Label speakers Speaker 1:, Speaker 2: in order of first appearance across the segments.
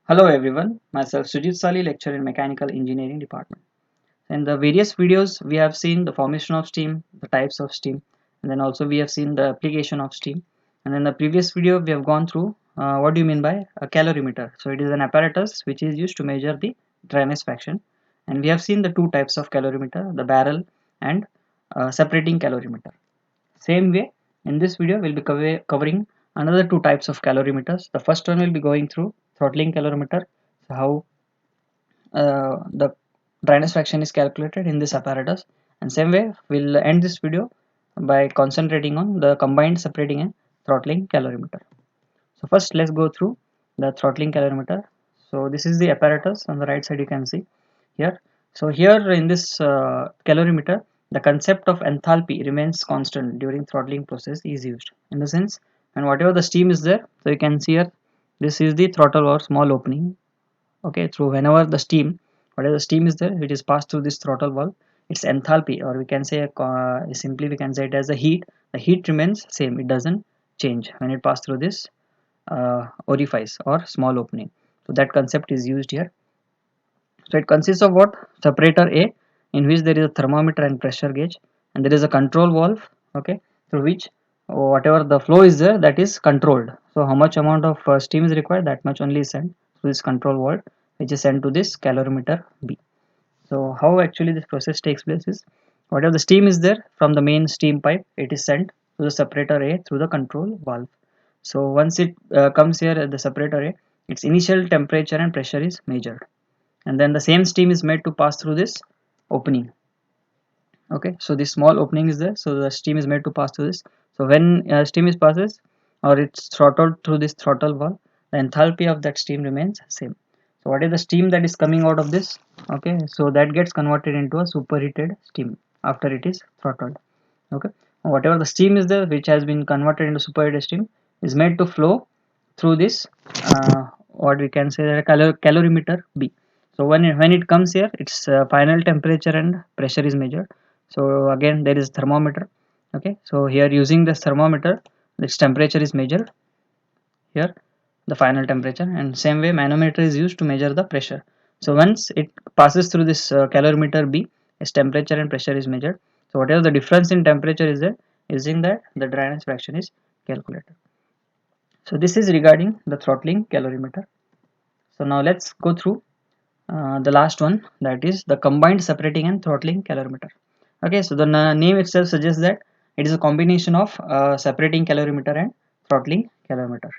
Speaker 1: Hello everyone, myself Sujit Sali, lecturer in Mechanical Engineering Department. In the various videos, we have seen the formation of steam, the types of steam, and then also we have seen the application of steam. And in the previous video, we have gone through what do you mean by a calorimeter. So it is an apparatus which is used to measure the dryness fraction. And we have seen the two types of calorimeter, the barrel and separating calorimeter. Same way, in this video, we'll be covering another two types of calorimeters. The first one will be going through throttling calorimeter, so how the dryness fraction is calculated in this apparatus, and same way we'll end this video by concentrating on the combined separating and throttling calorimeter. So first let's go through the throttling calorimeter. So this is the apparatus. On the right side you can see here. So here in this calorimeter, the concept of enthalpy remains constant during throttling process is used, in the sense and whatever the steam is there. So you can see here, this is the throttle or small opening. Okay, through whenever the steam, whatever the steam is there, it is passed through this throttle valve. Its enthalpy, or we can say simply we can say it as the heat. The heat remains same, it doesn't change when it passes through this orifice or small opening. So that concept is used here. So it consists of what? Separator A, in which there is a thermometer and pressure gauge, and there is a control valve, okay, through which whatever the flow is there, that is controlled. So how much amount of steam is required, that much only is sent to this control valve, which is sent to this calorimeter B. So how actually this process takes place is, whatever the steam is there from the main steam pipe, it is sent to the separator A through the control valve. So once it comes here at the separator A, its initial temperature and pressure is measured, and then the same steam is made to pass through this opening. Okay, so this small opening is there, so the steam is made to pass through this. So when steam is passes, or it's throttled through this throttle valve, the enthalpy of that steam remains same. So what is the steam that is coming out of this? Okay, so that gets converted into a superheated steam after it is throttled. Okay, whatever the steam is there which has been converted into superheated steam is made to flow through this what we can say that calorimeter B. So when it comes here, its final temperature and pressure is measured. So again there is thermometer. Okay, so here using this thermometer, its temperature is measured here, the final temperature, and same way manometer is used to measure the pressure. So once it passes through this calorimeter B, its temperature and pressure is measured. So whatever the difference in temperature is there, using that the dryness fraction is calculated. So this is regarding the throttling calorimeter. So now let's go through the last one, that is the combined separating and throttling calorimeter. Okay, so the name itself suggests that it is a combination of separating calorimeter and throttling calorimeter,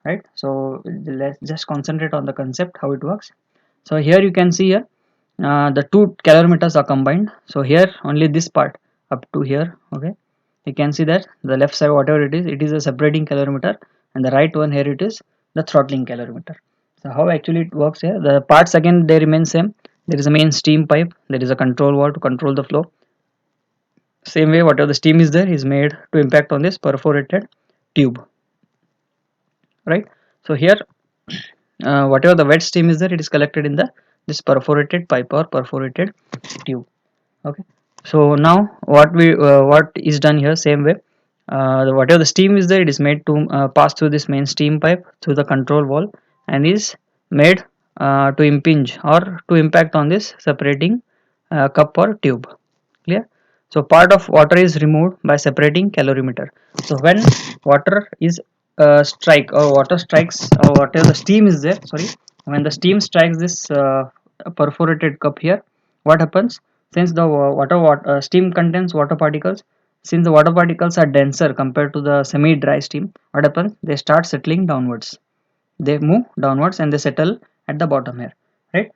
Speaker 1: right? So let's just concentrate on the concept, how it works. So here you can see here the two calorimeters are combined. So here only this part up to here, okay, you can see that the left side, whatever it is a separating calorimeter, and the right one here it is the throttling calorimeter. So how actually it works here, the parts again they remain same. There is a main steam pipe, there is a control valve to control the flow. Same way whatever the steam is there is made to impact on this perforated tube, right? So here whatever the wet steam is there, it is collected in the this perforated pipe or perforated tube. Okay, so now what is done here, same way whatever the steam is there, it is made to pass through this main steam pipe through the control valve, and is made to impinge or to impact on this separating cup or tube. Clear? So part of water is removed by separating calorimeter. So when water is strike, or water strikes, or whatever the steam is there, sorry, when the steam strikes this perforated cup here, what happens? Since the steam contains water particles, since the water particles are denser compared to the semi dry steam, what happens? They start settling downwards, they move downwards and they settle at the bottom here, right?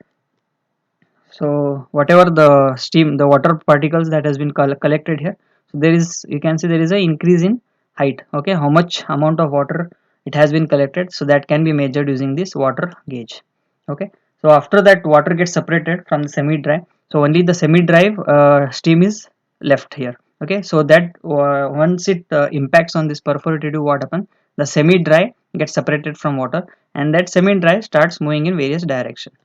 Speaker 1: So whatever the steam, the water particles that has been collected here, so there is, you can see there is a increase in height. Okay, how much amount of water it has been collected, so that can be measured using this water gauge. Okay, so after that water gets separated from the semi dry, so only the semi dry steam is left here. Okay, so that once it impacts on this perforated tube, what happens? The semi dry gets separated from water, and that semi dry starts moving in various directions.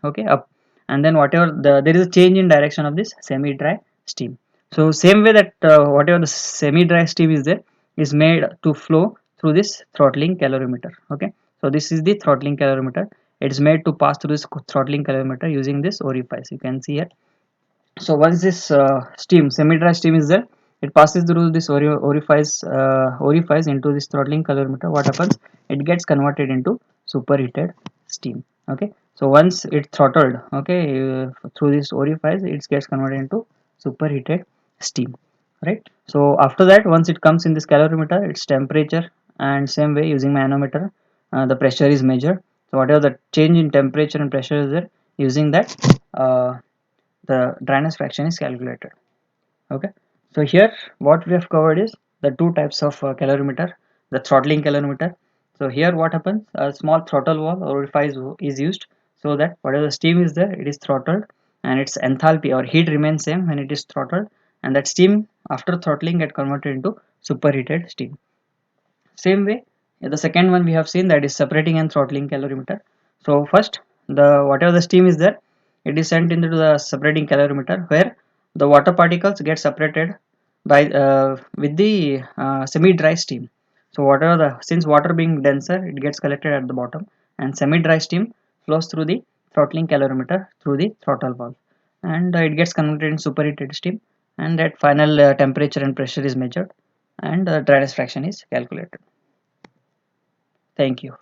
Speaker 1: Okay, up, and then whatever there is a change in direction of this semi dry steam. So same way that whatever the semi dry steam is there is made to flow through this throttling calorimeter. Okay, so So this is the throttling calorimeter. It is made to pass through this throttling calorimeter using this orifice. You can see here. So once this steam, semi-dry steam is there, it passes through this orifice into this throttling calorimeter. What happens? It gets converted into superheated steam. Okay. So once it throttled, okay, through this orifice, it gets converted into superheated steam. Right. So after that, once it comes in this calorimeter, its temperature, and same way using manometer, the pressure is measured. So whatever the change in temperature and pressure is there, using that. The dryness fraction is calculated. Okay, so here what we have covered is the two types of calorimeter, the throttling calorimeter. So here what happens, a small throttle valve or orifice is used, so that whatever the steam is there, it is throttled, and its enthalpy or heat remains same when it is throttled, and that steam after throttling get converted into superheated steam. Same way, the second one we have seen, that is separating and throttling calorimeter. So first, the whatever the steam is there, it is sent into the separating calorimeter, where the water particles get separated by with the semi-dry steam. So whatever the, since water being denser, it gets collected at the bottom, and semi-dry steam flows through the throttling calorimeter through the throttle valve, and it gets converted in superheated steam, and that final temperature and pressure is measured, and dryness fraction is calculated. Thank you.